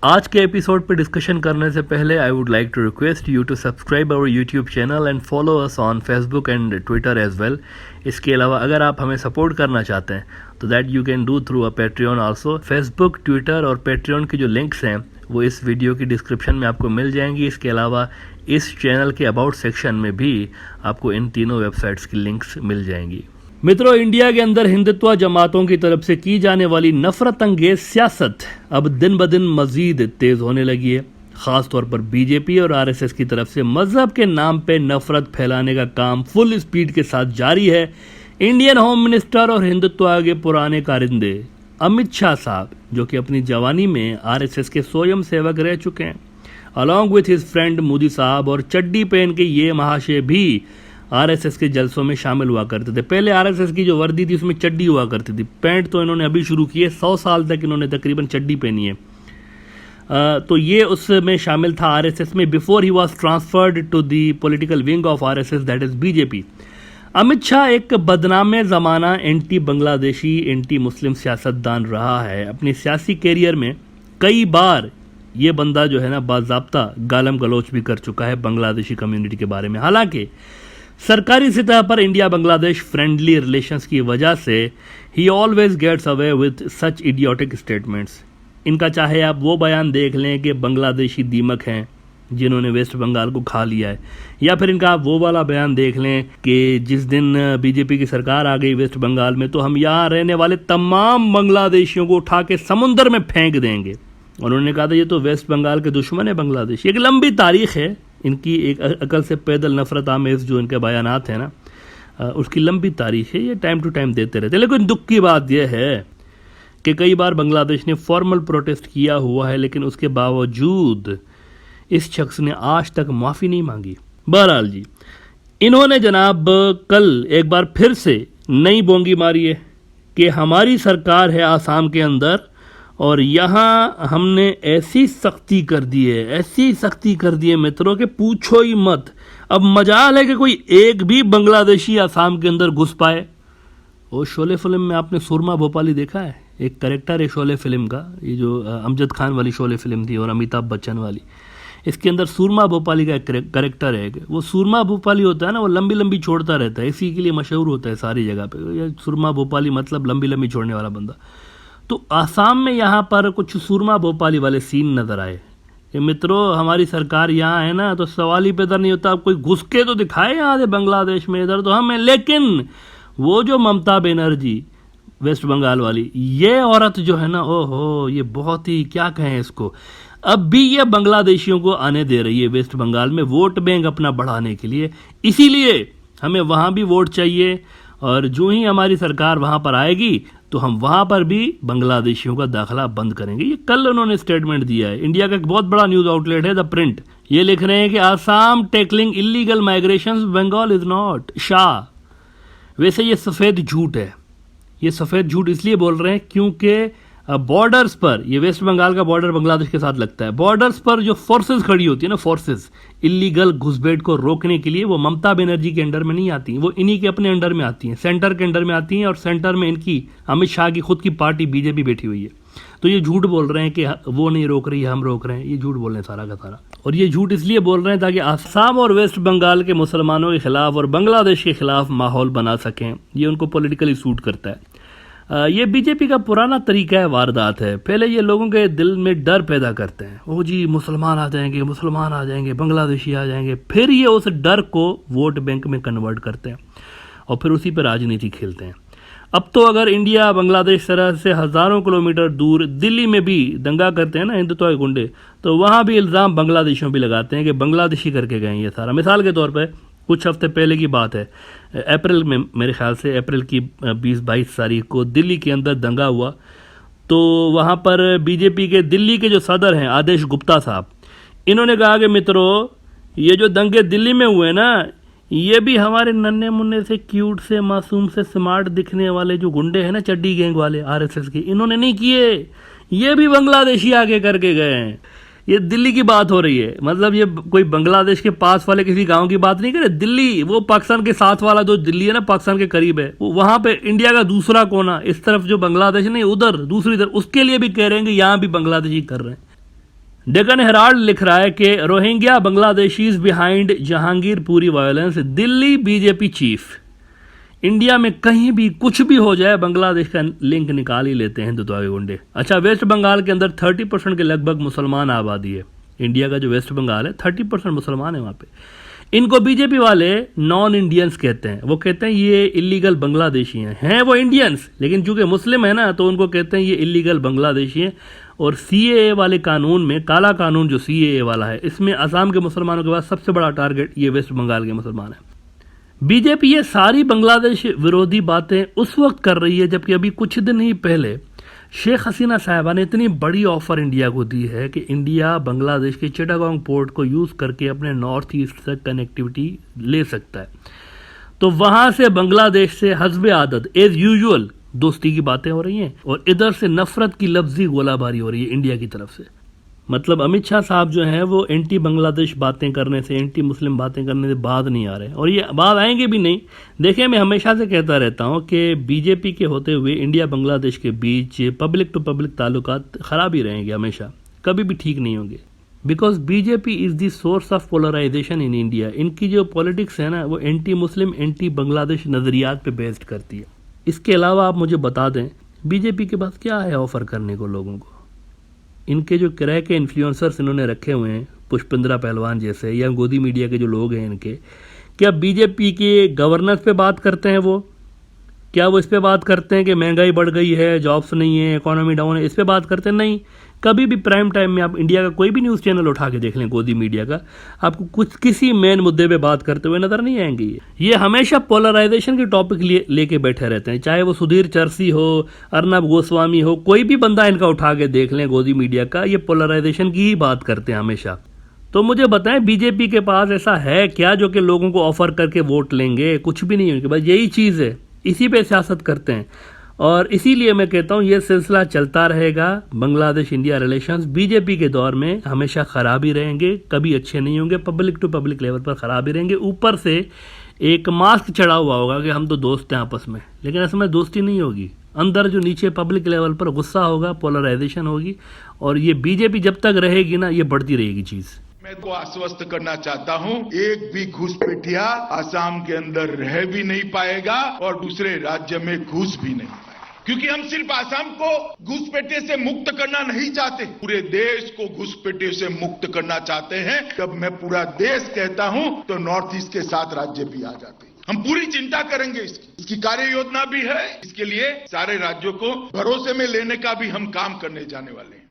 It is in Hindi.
आज के एपिसोड पे डिस्कशन करने से पहले I would like to request you to subscribe our YouTube channel and follow us on Facebook and Twitter as well. इसके अलावा अगर आप हमें सपोर्ट करना चाहते हैं तो that you can do through a Patreon also. Facebook, Twitter और पेट्रियन के जो लिंक्स हैं वो इस वीडियो की डिस्क्रिप्शन में आपको मिल जाएंगी। इसके अलावा इस चैनल के अबाउट सेक्शन में भी आपको इन तीनों वेबसाइट्स की लिंक्स मिल जाएंगी। मित्रों, इंडिया के अंदर हिंदुत्व जमातों की तरफ से की जाने वाली नफरत अंगेज सियासत अब दिन ब दिन मजीद तेज होने लगी है। खासतौर पर बीजेपी और आरएसएस की तरफ से मजहब के नाम पे नफरत फैलाने का काम फुल स्पीड के साथ जारी है। इंडियन होम मिनिस्टर और हिंदुत्व के पुराने कारिंदे अमित शाह साहब, जो कि अपनी जवानी में आरएसएस के स्वयं सेवक रह चुके हैं, along with his friend Modi साहब, और चड्डी पहन के ये महाशय भी आरएसएस के जलसों में शामिल हुआ करते थे। पहले आरएसएस की जो वर्दी थी उसमें चड्डी हुआ करती थी, पैंट तो इन्होंने अभी शुरू की है। 100 साल तक इन्होंने तकरीबन चड्डी पहनी है। तो ये उसमें शामिल था आरएसएस में बिफोर ही was transferred to the political wing of RSS, that is BJP. Amit Shah एक बदनाम ज़माना एंटी बांग्लादेशी, एंटी मुस्लिम सियासतदान रहा है। अपनी सियासी कैरियर में कई बार ये बंदा जो है ना बाज़ाब्ता गालम गलोच भी कर चुका है बांग्लादेशी कम्युनिटी के बारे में। हालांकि सरकारी सतह पर इंडिया बांग्लादेश फ्रेंडली रिलेशंस की वजह से ही always gets away with such idiotic statements. इनका चाहे आप वो बयान देख लें कि बांग्लादेशी दीमक हैं जिन्होंने वेस्ट बंगाल को खा लिया है, या फिर इनका आप वो वाला बयान देख लें कि जिस दिन बीजेपी की सरकार आ गई वेस्ट बंगाल में तो हम यहाँ रहने वाले तमाम बांग्लादेशियों को उठा के समुंदर में फेंक देंगे। उन्होंने कहा था ये तो वेस्ट बंगाल के दुश्मन है बांग्लादेश। एक लंबी तारीख है इनकी, एक अकल से पैदल नफरत आमेज जो इनके बयानात हैं ना, उसकी लंबी तारीख है। ये टाइम टू टाइम देते रहते हैं। लेकिन दुख की बात यह है कि कई बार बांग्लादेश ने फॉर्मल प्रोटेस्ट किया हुआ है, लेकिन उसके बावजूद इस शख्स ने आज तक माफ़ी नहीं मांगी। बहरहाल जी, इन्होंने जनाब कल एक बार फिर से नई बोंगी मारी है कि हमारी सरकार है आसाम के अंदर और यहाँ हमने ऐसी सख्ती कर दी है, ऐसी सख्ती कर दी है मित्रों कि पूछो ही मत। अब मजाल है कि कोई एक भी बांग्लादेशी आसाम के अंदर घुस पाए। वो शोले फिल्म में आपने सुरमा भोपाली देखा है, एक करेक्टर है शोले फिल्म का, ये जो अमजद खान वाली शोले फिल्म थी और अमिताभ बच्चन वाली, इसके अंदर सुरमा भोपाली का एक करेक्टर है। वो सुरमा भोपाली होता है ना, वो लंबी लंबी छोड़ता रहता है, इसी के लिए मशहूर होता है सारी जगह पे। ये सुरमा भोपाली मतलब लंबी लंबी छोड़ने वाला बंदा। तो आसाम में यहाँ पर कुछ सुरमा भोपाली वाले सीन नज़र आए कि मित्रों हमारी सरकार यहाँ है ना तो सवाल ही पैदा नहीं होता, अब कोई घुस के तो दिखाए यहाँ से बांग्लादेश में, इधर तो हम हैं। लेकिन वो जो ममता बनर्जी वेस्ट बंगाल वाली, ये औरत जो है ना, ओहो, ये बहुत ही क्या कहें इसको, अब भी ये बांग्लादेशियों को आने दे रही है वेस्ट बंगाल में वोट बैंक अपना बढ़ाने के लिए। इसीलिए हमें वहाँ भी वोट चाहिए और जो ही हमारी सरकार वहाँ पर आएगी तो हम वहाँ पर भी बांग्लादेशियों का दाखिला बंद करेंगे। ये कल उन्होंने स्टेटमेंट दिया है। इंडिया का एक बहुत बड़ा न्यूज़ आउटलेट है द प्रिंट, ये लिख रहे हैं कि Assam tackling illegal migration, Bengal is not. Shah वैसे ये सफ़ेद झूठ है। ये सफ़ेद झूठ इसलिए बोल रहे हैं क्योंकि बॉर्डर्स पर, ये वेस्ट बंगाल का बॉर्डर बांग्लादेश के साथ लगता है, बॉर्डर्स पर जो फोर्सेस खड़ी होती है ना, फोर्सेस इलीगल घुसपैठ को रोकने के लिए, वो ममता बनर्जी के अंडर में नहीं आती, वो इन्हीं के अपने अंडर में आती हैं, सेंटर के अंडर में आती हैं। और सेंटर में इनकी अमित शाह की खुद की पार्टी बीजेपी बैठी हुई है। तो ये झूठ बोल रहे हैं कि वो नहीं रोक रही, हम रोक रहे हैं। ये झूठ बोल रहे हैं सारा का सारा। और ये झूठ इसलिए बोल रहे हैं ताकि आसाम और वेस्ट बंगाल के मुसलमानों के खिलाफ और बांग्लादेश के खिलाफ माहौल बना सकें। ये उनको पॉलिटिकली सूट करता है। ये बीजेपी का पुराना तरीका है, वारदात है। पहले ये लोगों के दिल में डर पैदा करते हैं, ओ जी मुसलमान आ जाएंगे, मुसलमान आ जाएंगे, बांग्लादेशी आ जाएंगे। फिर ये उस डर को वोट बैंक में कन्वर्ट करते हैं और फिर उसी पर राजनीति खेलते हैं। अब तो अगर इंडिया बांग्लादेश तरह से हज़ारों किलोमीटर दूर दिल्ली में भी दंगा करते हैं ना हिंदुत्व के गुंडे, तो वहाँ भी इल्ज़ाम बांग्लादेशियों पर लगाते हैं कि बांग्लादेशी करके गए ये सारा। मिसाल के तौर पर कुछ हफ्ते पहले की बात है, अप्रैल में, मेरे ख्याल से अप्रैल की 20-22 तारीख को दिल्ली के अंदर दंगा हुआ। तो वहाँ पर बीजेपी के दिल्ली के जो सदर हैं आदेश गुप्ता साहब, इन्होंने कहा कि मित्रों ये जो दंगे दिल्ली में हुए ना, ये भी हमारे नन्हे मुन्ने से, क्यूट से, मासूम से, स्मार्ट दिखने वाले जो गुंडे हैं ना, चड्डी गैंग वाले आरएसएस के, इन्होंने नहीं किए, ये भी बांग्लादेशी आके करके गए हैं। ये दिल्ली की बात हो रही है, मतलब ये कोई बांग्लादेश के पास वाले किसी गांव की बात नहीं करे। दिल्ली, वो पाकिस्तान के साथ वाला जो दिल्ली है ना, पाकिस्तान के करीब है, वहां पे इंडिया का दूसरा कोना, इस तरफ जो बांग्लादेश नहीं, उधर दूसरी तरफ, उसके लिए भी कह रहे हैं कि यहाँ भी बांग्लादेशी कर रहे हैं। डेक्कन हेराल्ड लिख रहा है कि Rohingya Bangladeshis behind Jahangirpuri violence, Delhi BJP chief. India में कहीं भी कुछ भी हो जाए बांग्लादेश का लिंक निकाल ही लेते हैं हिंदुत्व के गुंडे। अच्छा, वेस्ट बंगाल के अंदर 30% के लगभग मुसलमान आबादी है। इंडिया का जो वेस्ट बंगाल है 30% मुसलमान है वहाँ पे। इनको बीजेपी वाले नॉन इंडियंस कहते हैं। वो कहते हैं ये इलीगल बांग्लादेशी हैं वो इंडियंस, लेकिन चूंकि मुस्लिम है ना तो उनको कहते हैं ये इलीगल बांग्लादेशी हैं। और सीएए वाले कानून में, काला कानून जो सीएए वाला है, इसमें असम के मुसलमानों के बाद सबसे बड़ा टारगेट ये वेस्ट बंगाल के मुसलमान है। बीजेपी ये सारी बांग्लादेश विरोधी बातें उस वक्त कर रही है जबकि अभी कुछ दिन ही पहले शेख हसीना साहिबा ने इतनी बड़ी ऑफर इंडिया को दी है कि इंडिया बांग्लादेश के चिटागोंग पोर्ट को यूज़ करके अपने नॉर्थ ईस्ट तक कनेक्टिविटी ले सकता है। तो वहाँ से बांग्लादेश से हस्बे आदत एज यूजुअल दोस्ती की बातें हो रही हैं और इधर से नफरत की लफ्जी गोलाबारी हो रही है इंडिया की तरफ से। मतलब अमित शाह साहब जो हैं वो एंटी बांग्लादेश बातें करने से, एंटी मुस्लिम बातें करने से बात नहीं आ रहे हैं और ये बात आएंगे भी नहीं। देखिए, मैं हमेशा से कहता रहता हूँ कि बीजेपी के होते हुए इंडिया बांग्लादेश के बीच पब्लिक टू पब्लिक ताल्लुकात ख़राब ही रहेंगे हमेशा, कभी भी ठीक नहीं होंगे। Because BJP is the source of polarisation in India. इनकी जो पॉलिटिक्स है ना वो एंटी मुस्लिम, एंटी बांग्लादेश नज़रियात पे बेस्ड करती है। इसके अलावा आप मुझे बता दें बीजेपी के पास क्या है ऑफ़र करने को लोगों को। इनके जो किराए के इन्फ्लुएंसर्स इन्होंने रखे हुए हैं, पुष्पेंद्रा पहलवान जैसे, या गोदी मीडिया के जो लोग हैं इनके, क्या बीजेपी के गवर्नेंस पे बात करते हैं वो? क्या वो इस पे बात करते हैं कि महंगाई बढ़ गई है, जॉब्स नहीं है, इकोनॉमी डाउन है, इस पे बात करते हैं? नहीं। कभी भी प्राइम टाइम में आप इंडिया का कोई भी न्यूज़ चैनल उठा के देख लें, गोदी मीडिया का, आपको कुछ किसी मेन मुद्दे पे बात करते हुए नजर नहीं आएंगे। ये हमेशा पोलराइजेशन के टॉपिक लेके बैठे रहते हैं, चाहे वो सुधीर चरसी हो, अर्नब गोस्वामी हो, कोई भी बंदा इनका उठा के देख लें गोदी मीडिया का, ये पोलराइजेशन की ही बात करते हैं हमेशा। तो मुझे बताएं बीजेपी के पास ऐसा है क्या जो कि लोगों को ऑफर करके वोट लेंगे? कुछ भी नहीं है उनके पास। यही चीज़ है, इसी पे सियासत करते हैं और इसीलिए मैं कहता हूँ ये सिलसिला चलता रहेगा। बांग्लादेश इंडिया रिलेशंस बीजेपी के दौर में हमेशा ख़राब ही रहेंगे, कभी अच्छे नहीं होंगे, पब्लिक टू पब्लिक लेवल पर ख़राब ही रहेंगे। ऊपर से एक मास्क चढ़ा हुआ होगा कि हम तो दोस्त हैं आपस में, लेकिन असल में दोस्ती नहीं होगी। अंदर जो नीचे पब्लिक लेवल पर गुस्सा होगा, पोलराइजेशन होगी और ये बीजेपी जब तक रहेगी ना ये बढ़ती रहेगी चीज़। मैं तो आश्वस्त करना चाहता हूं, एक भी घुसपैठिया आसाम के अंदर रह भी नहीं पाएगा और दूसरे राज्य में घुस भी नहीं पाएगा, क्योंकि हम सिर्फ आसाम को घुसपैठे से मुक्त करना नहीं चाहते, पूरे देश को घुसपैठे से मुक्त करना चाहते हैं। जब मैं पूरा देश कहता हूं तो नॉर्थ ईस्ट के 7 राज्य भी आ जाते हैं। हम पूरी चिंता करेंगे इसकी कार्य योजना भी है। इसके लिए सारे राज्यों को भरोसे में लेने का भी हम काम करने जाने वाले हैं।